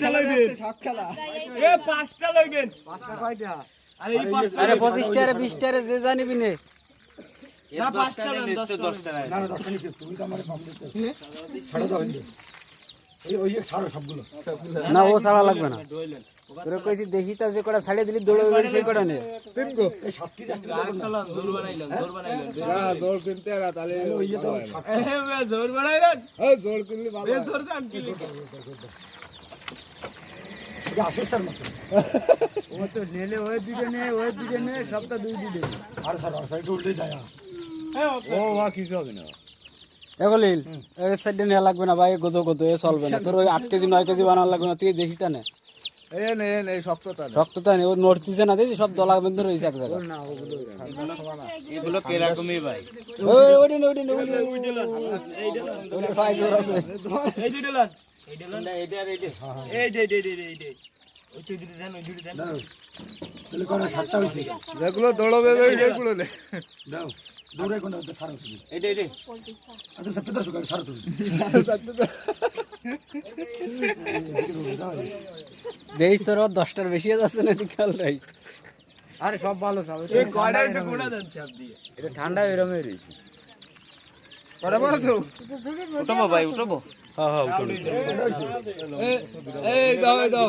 পাঁচটা লইবেন সব খেলা এ পাঁচটা লইবেন পাঁচটা কয়টা আরে এই পাঁচটা আরে 25 টারে 20 টারে যে জানিবি নে না পাঁচটা লইন 10টা না না 10টা নিতে তুমি তো আমারে কম দিতে ছাড়ো দাও হিন্দু ওই ছাড়ো সবগুলো না ও ছাড়া লাগবে না তোরে কইছি দেখি তা যে কটা ছাড়িয়ে দিলি দৌড়ে ওই সেই কটা নে তিন গো এই সাত কি যাচ্ছে জোর বানাইলেন না জোর কিনতে আর তাহলে ওই তো সাত এ জোর বানাইলেন এই জোর কিনলে ভালো এ জোর দান কি যা আসে স্যার মত ও তো নেলে ওই দিকে নে সবটা দুই দিকে আর স্যার সাইড উল্টে যায় ও ওয়া কিছু হবে না এগলিল এই সাইডে নেওয়া লাগবে না ভাই গদো গদো এ চলবে না তোর ওই 8 কেজি 9 কেজি বানানো লাগবে না তুই দেখি তা না এই শক্তটা শক্ততা নেই ও নড়তিছে না দেখি সব দলা বেঁধে রয়েছে এক জায়গায় না ওগুলো এগুলো কেরকমই ভাই ওই ওই ফাইজ ওর আছে এই দুইটা লন এই দিলেন এইটা আর এইটা এই যে ওই দুইটা দেন ওই দুইটা দেন তাহলে কোন সাতটা হইছে যেগুলো দৌড়বে এইগুলো নে দাও দৌড়ে কোন সারো তুমি এইটা আচ্ছা সব পেটা সুগার সারো তুমি দেইস তোর 10টার বেশি যাচ্ছে না খেয়াল রাই আরে সব ভালো সব এই কয়টা হচ্ছে কোনা দেন সব দিয়ে এটা ঠান্ডা এরকমই রইছে কটা মারছো উঠবো ভাই উঠবো হ্যাঁ হ্যাঁ এই দাও